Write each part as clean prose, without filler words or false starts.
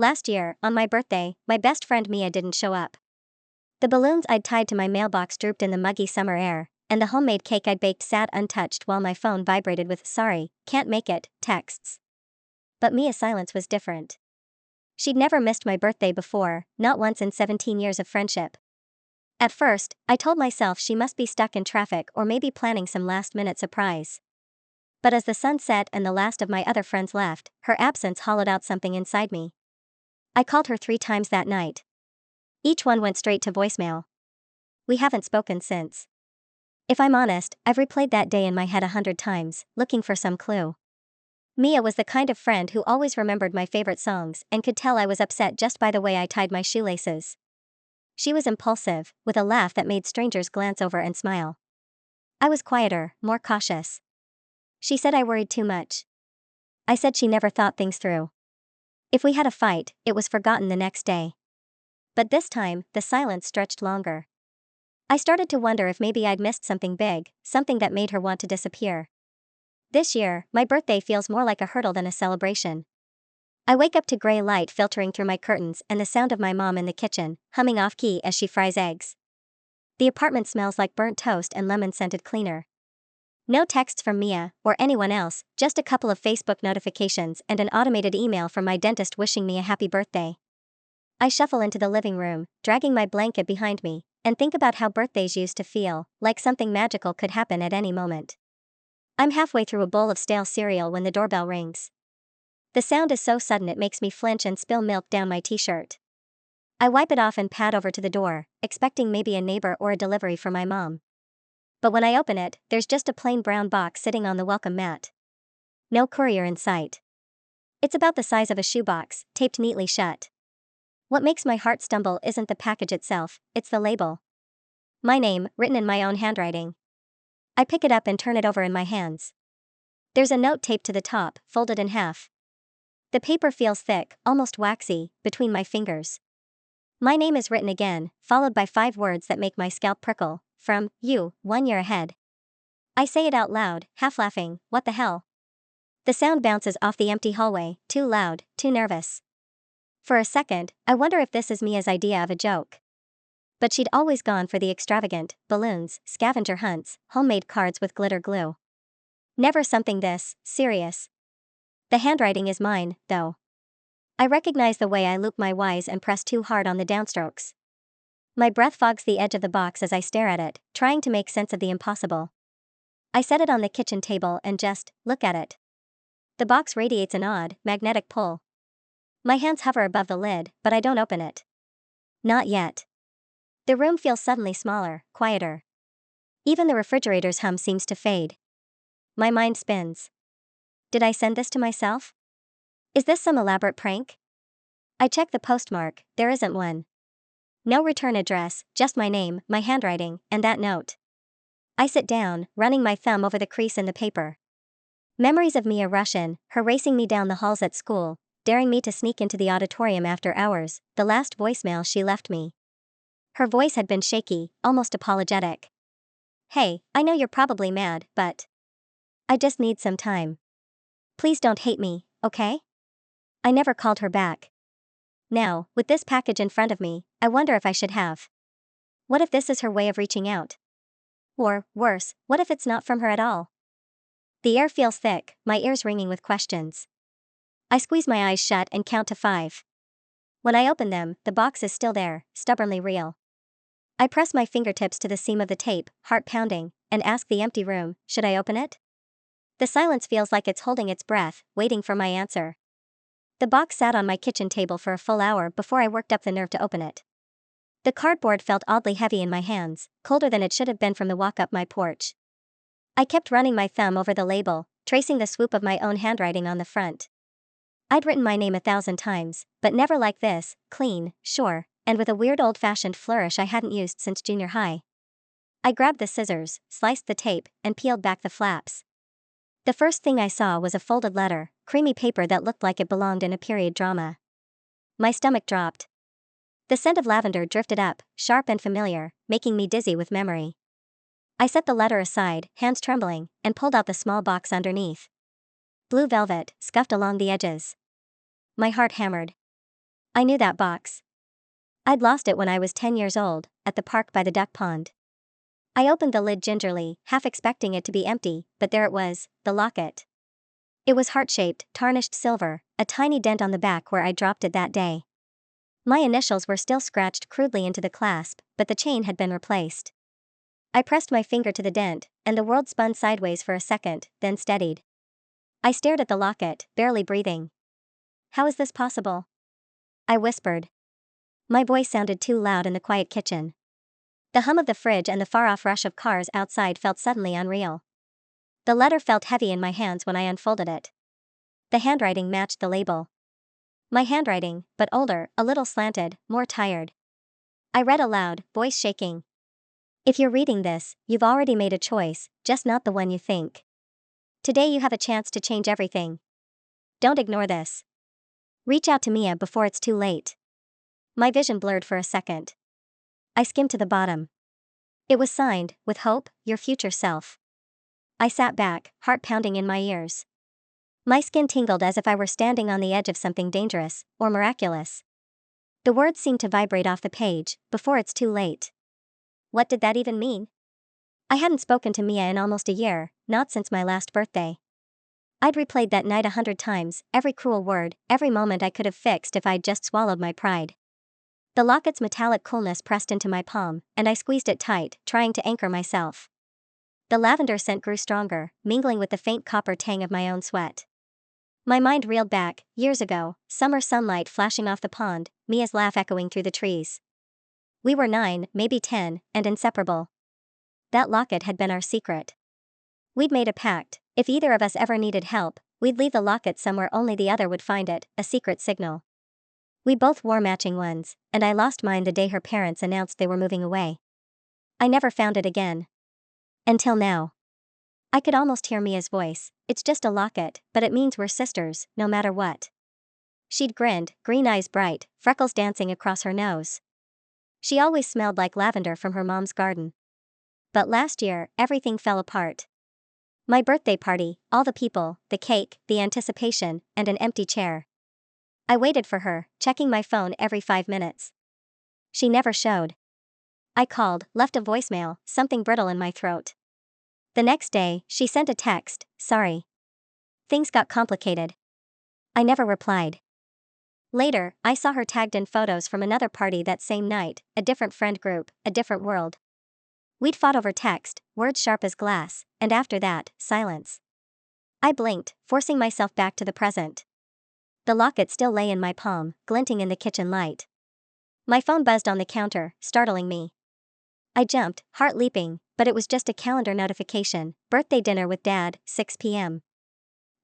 Last year, on my birthday, my best friend Mia didn't show up. The balloons I'd tied to my mailbox drooped in the muggy summer air, and the homemade cake I'd baked sat untouched while my phone vibrated with "sorry, can't make it" texts. But Mia's silence was different. She'd never missed my birthday before, not once in 17 years of friendship. At first, I told myself she must be stuck in traffic or maybe planning some last-minute surprise. But as the sun set and the last of my other friends left, her absence hollowed out something inside me. I called her 3 times that night. Each one went straight to voicemail. We haven't spoken since. If I'm honest, I've replayed that day in my head 100 times, looking for some clue. Mia was the kind of friend who always remembered my favorite songs and could tell I was upset just by the way I tied my shoelaces. She was impulsive, with a laugh that made strangers glance over and smile. I was quieter, more cautious. She said I worried too much. I said she never thought things through. If we had a fight, it was forgotten the next day. But this time, the silence stretched longer. I started to wonder if maybe I'd missed something big, something that made her want to disappear. This year, my birthday feels more like a hurdle than a celebration. I wake up to gray light filtering through my curtains and the sound of my mom in the kitchen, humming off-key as she fries eggs. The apartment smells like burnt toast and lemon-scented cleaner. No texts from Mia, or anyone else, just a couple of Facebook notifications and an automated email from my dentist wishing me a happy birthday. I shuffle into the living room, dragging my blanket behind me, and think about how birthdays used to feel, like something magical could happen at any moment. I'm halfway through a bowl of stale cereal when the doorbell rings. The sound is so sudden it makes me flinch and spill milk down my t-shirt. I wipe it off and pad over to the door, expecting maybe a neighbor or a delivery for my mom. But when I open it, there's just a plain brown box sitting on the welcome mat. No courier in sight. It's about the size of a shoebox, taped neatly shut. What makes my heart stumble isn't the package itself, it's the label. My name, written in my own handwriting. I pick it up and turn it over in my hands. There's a note taped to the top, folded in half. The paper feels thick, almost waxy, between my fingers. My name is written again, followed by 5 words that make my scalp prickle. From you, 1 year ahead. I say it out loud, half laughing. What the hell? The sound bounces off the empty hallway, too loud, too nervous. For a second, I wonder if this is Mia's idea of a joke. But she'd always gone for the extravagant: balloons, scavenger hunts, homemade cards with glitter glue. Never something this serious. The handwriting is mine, though. I recognize the way I loop my Y's and press too hard on the downstrokes. My breath fogs the edge of the box as I stare at it, trying to make sense of the impossible. I set it on the kitchen table and just look at it. The box radiates an odd, magnetic pull. My hands hover above the lid, but I don't open it. Not yet. The room feels suddenly smaller, quieter. Even the refrigerator's hum seems to fade. My mind spins. Did I send this to myself? Is this some elaborate prank? I check the postmark, there isn't one. No return address, just my name, my handwriting, and that note. I sit down, running my thumb over the crease in the paper. Memories of Mia rush in, her racing me down the halls at school, daring me to sneak into the auditorium after hours, the last voicemail she left me. Her voice had been shaky, almost apologetic. Hey, I know you're probably mad, but I just need some time. Please don't hate me, okay? I never called her back. Now, with this package in front of me, I wonder if I should have. What if this is her way of reaching out? Or, worse, what if it's not from her at all? The air feels thick, my ears ringing with questions. I squeeze my eyes shut and count to 5. When I open them, the box is still there, stubbornly real. I press my fingertips to the seam of the tape, heart pounding, and ask the empty room, should I open it? The silence feels like it's holding its breath, waiting for my answer. The box sat on my kitchen table for a full hour before I worked up the nerve to open it. The cardboard felt oddly heavy in my hands, colder than it should have been from the walk up my porch. I kept running my thumb over the label, tracing the swoop of my own handwriting on the front. I'd written my name 1,000 times, but never like this, clean, sure, and with a weird old-fashioned flourish I hadn't used since junior high. I grabbed the scissors, sliced the tape, and peeled back the flaps. The first thing I saw was a folded letter, creamy paper that looked like it belonged in a period drama. My stomach dropped. The scent of lavender drifted up, sharp and familiar, making me dizzy with memory. I set the letter aside, hands trembling, and pulled out the small box underneath. Blue velvet, scuffed along the edges. My heart hammered. I knew that box. I'd lost it when I was 10 years old, at the park by the duck pond. I opened the lid gingerly, half expecting it to be empty, but there it was, the locket. It was heart-shaped, tarnished silver, a tiny dent on the back where I dropped it that day. My initials were still scratched crudely into the clasp, but the chain had been replaced. I pressed my finger to the dent, and the world spun sideways for a second, then steadied. I stared at the locket, barely breathing. How is this possible? I whispered. My voice sounded too loud in the quiet kitchen. The hum of the fridge and the far-off rush of cars outside felt suddenly unreal. The letter felt heavy in my hands when I unfolded it. The handwriting matched the label. My handwriting, but older, a little slanted, more tired. I read aloud, voice shaking. If you're reading this, you've already made a choice, just not the one you think. Today you have a chance to change everything. Don't ignore this. Reach out to Mia before it's too late. My vision blurred for a second. I skimmed to the bottom. It was signed, with hope, your future self. I sat back, heart pounding in my ears. My skin tingled as if I were standing on the edge of something dangerous, or miraculous. The words seemed to vibrate off the page, before it's too late. What did that even mean? I hadn't spoken to Mia in almost a year, not since my last birthday. I'd replayed that night 100 times, every cruel word, every moment I could have fixed if I'd just swallowed my pride. The locket's metallic coolness pressed into my palm, and I squeezed it tight, trying to anchor myself. The lavender scent grew stronger, mingling with the faint copper tang of my own sweat. My mind reeled back, years ago, summer sunlight flashing off the pond, Mia's laugh echoing through the trees. We were 9, maybe 10, and inseparable. That locket had been our secret. We'd made a pact: if either of us ever needed help, we'd leave the locket somewhere only the other would find it, a secret signal. We both wore matching ones, and I lost mine the day her parents announced they were moving away. I never found it again. Until now. I could almost hear Mia's voice. It's just a locket, but it means we're sisters, no matter what. She'd grinned, green eyes bright, freckles dancing across her nose. She always smelled like lavender from her mom's garden. But last year, everything fell apart. My birthday party, all the people, the cake, the anticipation, and an empty chair. I waited for her, checking my phone every 5 minutes. She never showed. I called, left a voicemail, something brittle in my throat. The next day, she sent a text, sorry. Things got complicated. I never replied. Later, I saw her tagged in photos from another party that same night, a different friend group, a different world. We'd fought over text, words sharp as glass, and after that, silence. I blinked, forcing myself back to the present. The locket still lay in my palm, glinting in the kitchen light. My phone buzzed on the counter, startling me. I jumped, heart leaping, but it was just a calendar notification: birthday dinner with Dad, 6 p.m.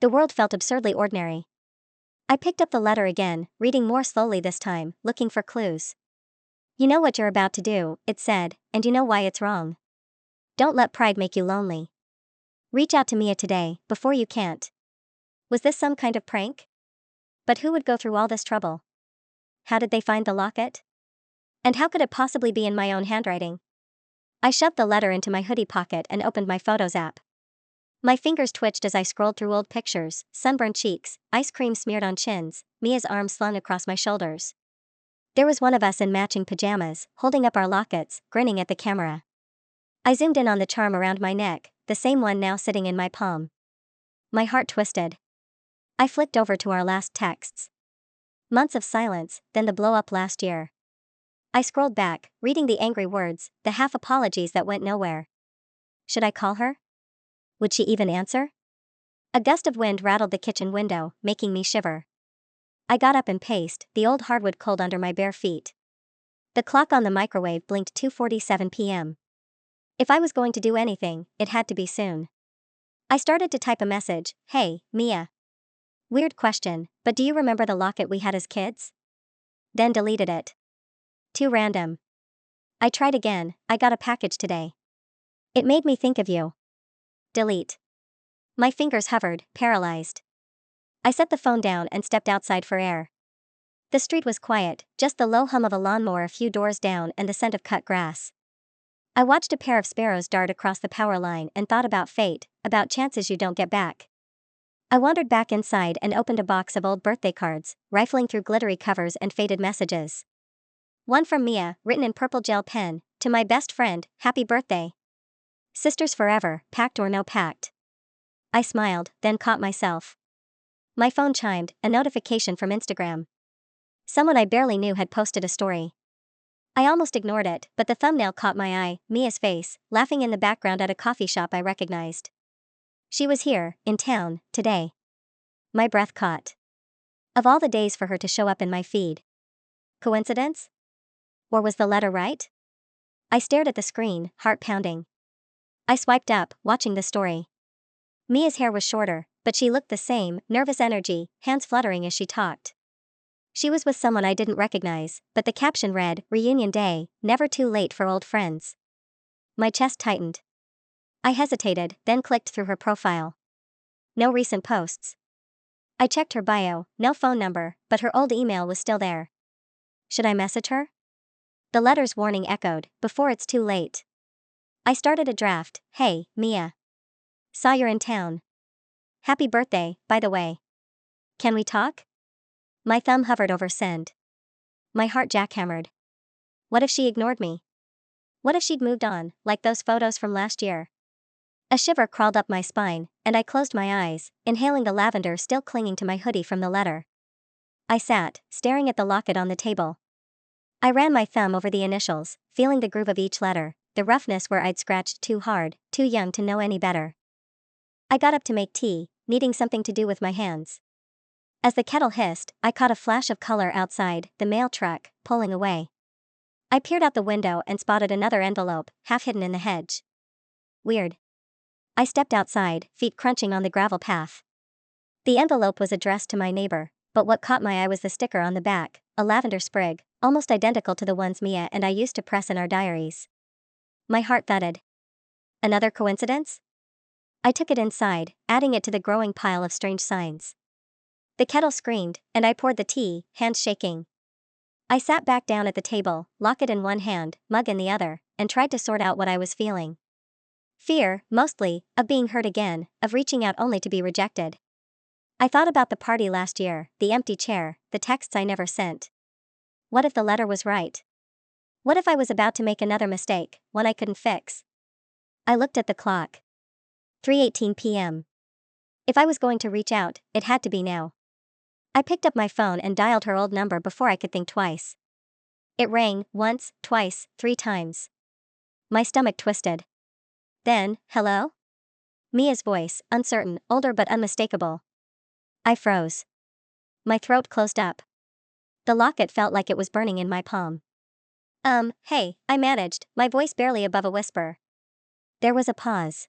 The world felt absurdly ordinary. I picked up the letter again, reading more slowly this time, looking for clues. You know what you're about to do, it said, and you know why it's wrong. Don't let pride make you lonely. Reach out to Mia today, before you can't. Was this some kind of prank? But who would go through all this trouble? How did they find the locket? And how could it possibly be in my own handwriting? I shoved the letter into my hoodie pocket and opened my Photos app. My fingers twitched as I scrolled through old pictures: sunburned cheeks, ice cream smeared on chins, Mia's arms slung across my shoulders. There was one of us in matching pajamas, holding up our lockets, grinning at the camera. I zoomed in on the charm around my neck, the same one now sitting in my palm. My heart twisted. I flicked over to our last texts. Months of silence, then the blow-up last year. I scrolled back, reading the angry words, the half apologies that went nowhere. Should I call her? Would she even answer? A gust of wind rattled the kitchen window, making me shiver. I got up and paced, the old hardwood cold under my bare feet. The clock on the microwave blinked 2:47 p.m. If I was going to do anything, it had to be soon. I started to type a message: hey, Mia. Weird question, but do you remember the locket we had as kids? Then deleted it. Too random. I tried again: I got a package today. It made me think of you. Delete. My fingers hovered, paralyzed. I set the phone down and stepped outside for air. The street was quiet, just the low hum of a lawnmower a few doors down and the scent of cut grass. I watched a pair of sparrows dart across the power line and thought about fate, about chances you don't get back. I wandered back inside and opened a box of old birthday cards, rifling through glittery covers and faded messages. One from Mia, written in purple gel pen, to my best friend, happy birthday. Sisters forever, pact or no pact. I smiled, then caught myself. My phone chimed, a notification from Instagram. Someone I barely knew had posted a story. I almost ignored it, but the thumbnail caught my eye, Mia's face, laughing in the background at a coffee shop I recognized. She was here, in town, today. My breath caught. Of all the days for her to show up in my feed. Coincidence? Or was the letter right? I stared at the screen, heart pounding. I swiped up, watching the story. Mia's hair was shorter, but she looked the same, nervous energy, hands fluttering as she talked. She was with someone I didn't recognize, but the caption read, Reunion Day, never too late for old friends. My chest tightened. I hesitated, then clicked through her profile. No recent posts. I checked her bio, no phone number, but her old email was still there. Should I message her? The letter's warning echoed, before it's too late. I started a draft, hey, Mia. Saw you're in town. Happy birthday, by the way. Can we talk? My thumb hovered over send. My heart jackhammered. What if she ignored me? What if she'd moved on, like those photos from last year? A shiver crawled up my spine, and I closed my eyes, inhaling the lavender still clinging to my hoodie from the letter. I sat, staring at the locket on the table. I ran my thumb over the initials, feeling the groove of each letter, the roughness where I'd scratched too hard, too young to know any better. I got up to make tea, needing something to do with my hands. As the kettle hissed, I caught a flash of color outside, the mail truck, pulling away. I peered out the window and spotted another envelope, half hidden in the hedge. Weird. I stepped outside, feet crunching on the gravel path. The envelope was addressed to my neighbor, but what caught my eye was the sticker on the back, a lavender sprig, almost identical to the ones Mia and I used to press in our diaries. My heart thudded. Another coincidence? I took it inside, adding it to the growing pile of strange signs. The kettle screamed, and I poured the tea, hands shaking. I sat back down at the table, locket in one hand, mug in the other, and tried to sort out what I was feeling. Fear, mostly, of being hurt again, of reaching out only to be rejected. I thought about the party last year, the empty chair, the texts I never sent. What if the letter was right? What if I was about to make another mistake, one I couldn't fix? I looked at the clock. 3:18 p.m. If I was going to reach out, it had to be now. I picked up my phone and dialed her old number before I could think twice. It rang, once, twice, 3 times. My stomach twisted. Then, hello? Mia's voice, uncertain, older but unmistakable. I froze. My throat closed up. The locket felt like it was burning in my palm. Hey, I managed, my voice barely above a whisper. There was a pause.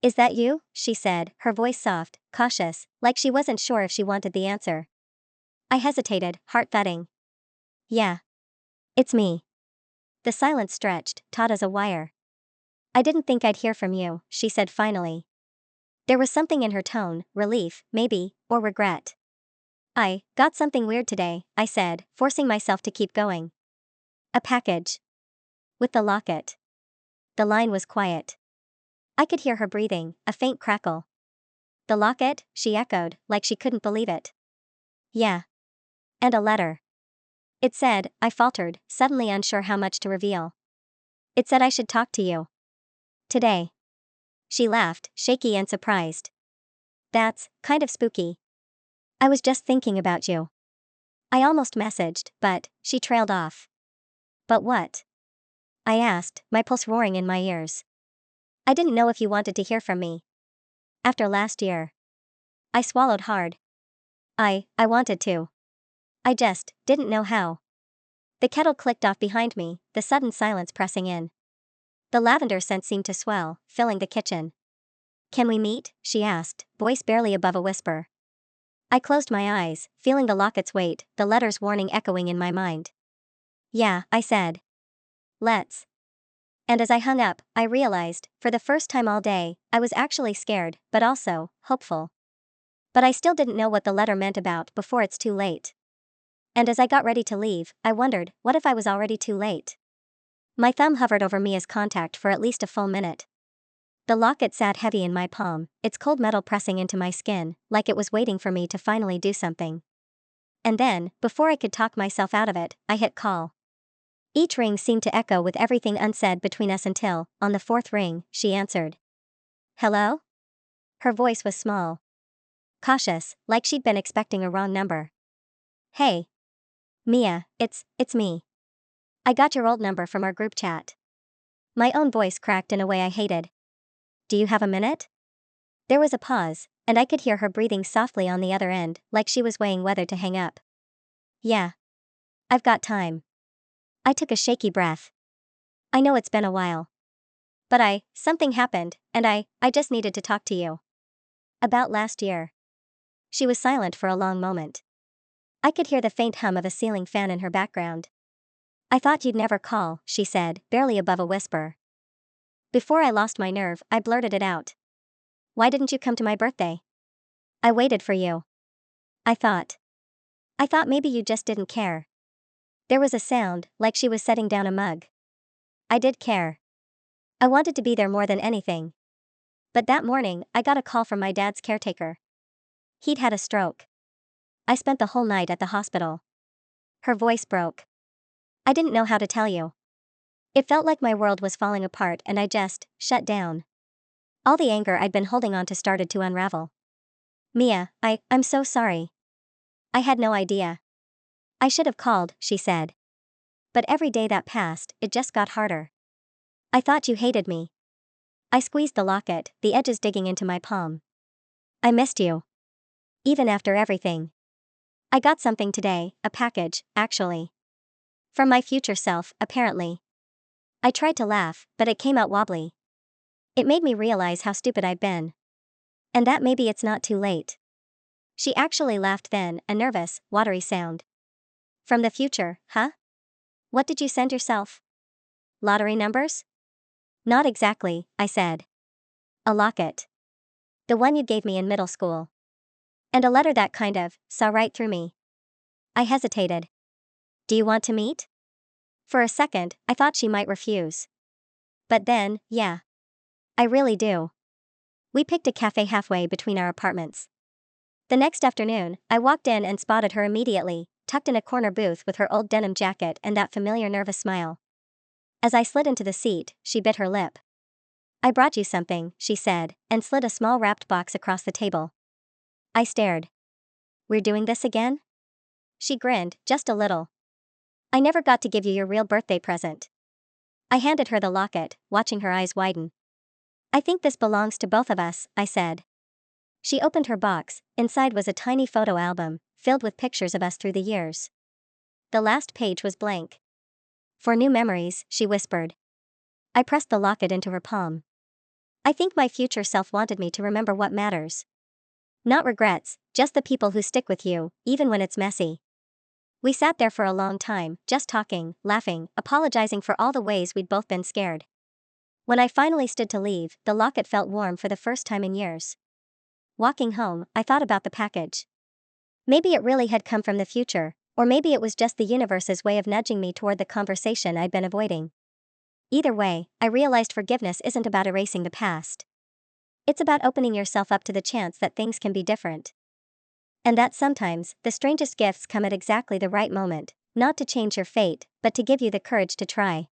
Is that you? She said, her voice soft, cautious, like she wasn't sure if she wanted the answer. I hesitated, heart thudding. Yeah. It's me. The silence stretched, taut as a wire. I didn't think I'd hear from you, she said finally. There was something in her tone, relief, maybe, or regret. I got something weird today, I said, forcing myself to keep going. A package. With the locket. The line was quiet. I could hear her breathing, a faint crackle. The locket, she echoed, like she couldn't believe it. Yeah. And a letter. It said, I faltered, suddenly unsure how much to reveal. It said I should talk to you. Today. She laughed, shaky and surprised. That's kind of spooky. I was just thinking about you. I almost messaged, but, she trailed off. But what? I asked, my pulse roaring in my ears. I didn't know if you wanted to hear from me. After last year. I swallowed hard. I wanted to. I just didn't know how. The kettle clicked off behind me, the sudden silence pressing in. The lavender scent seemed to swell, filling the kitchen. Can we meet? She asked, voice barely above a whisper. I closed my eyes, feeling the locket's weight, the letter's warning echoing in my mind. Yeah, I said. Let's. And as I hung up, I realized, for the first time all day, I was actually scared, but also, hopeful. But I still didn't know what the letter meant about before it's too late. And as I got ready to leave, I wondered, what if I was already too late? My thumb hovered over Mia's contact for at least a full minute. The locket sat heavy in my palm, its cold metal pressing into my skin, like it was waiting for me to finally do something. And then, before I could talk myself out of it, I hit call. Each ring seemed to echo with everything unsaid between us until, on the fourth ring, she answered. Hello? Her voice was small. Cautious, like she'd been expecting a wrong number. Hey. Mia, it's me. I got your old number from our group chat. My own voice cracked in a way I hated. Do you have a minute? There was a pause, and I could hear her breathing softly on the other end, like she was weighing whether to hang up. Yeah. I've got time. I took a shaky breath. I know it's been a while. But something happened, and I just needed to talk to you. About last year. She was silent for a long moment. I could hear the faint hum of a ceiling fan in her background. I thought you'd never call, she said, barely above a whisper. Before I lost my nerve, I blurted it out. Why didn't you come to my birthday? I waited for you. I thought maybe you just didn't care. There was a sound, like she was setting down a mug. I did care. I wanted to be there more than anything. But that morning, I got a call from my dad's caretaker. He'd had a stroke. I spent the whole night at the hospital. Her voice broke. I didn't know how to tell you. It felt like my world was falling apart and I just shut down. All the anger I'd been holding on to started to unravel. Mia, I'm so sorry. I had no idea. I should have called, she said. But every day that passed, it just got harder. I thought you hated me. I squeezed the locket, the edges digging into my palm. I missed you. Even after everything. I got something today, a package, actually. From my future self, apparently. I tried to laugh, but it came out wobbly. It made me realize how stupid I'd been. And that maybe it's not too late. She actually laughed then, a nervous, watery sound. From the future, huh? What did you send yourself? Lottery numbers? Not exactly, I said. A locket. The one you gave me in middle school. And a letter that saw right through me. I hesitated. Do you want to meet? For a second, I thought she might refuse. But then, yeah. I really do. We picked a cafe halfway between our apartments. The next afternoon, I walked in and spotted her immediately, tucked in a corner booth with her old denim jacket and that familiar nervous smile. As I slid into the seat, she bit her lip. I brought you something, she said, and slid a small wrapped box across the table. I stared. We're doing this again? She grinned, just a little. I never got to give you your real birthday present. I handed her the locket, watching her eyes widen. I think this belongs to both of us, I said. She opened her box. Inside was a tiny photo album, filled with pictures of us through the years. The last page was blank. For new memories, she whispered. I pressed the locket into her palm. I think my future self wanted me to remember what matters. Not regrets, just the people who stick with you, even when it's messy. We sat there for a long time, just talking, laughing, apologizing for all the ways we'd both been scared. When I finally stood to leave, the locket felt warm for the first time in years. Walking home, I thought about the package. Maybe it really had come from the future, or maybe it was just the universe's way of nudging me toward the conversation I'd been avoiding. Either way, I realized forgiveness isn't about erasing the past. It's about opening yourself up to the chance that things can be different. And that sometimes, the strangest gifts come at exactly the right moment, not to change your fate, but to give you the courage to try.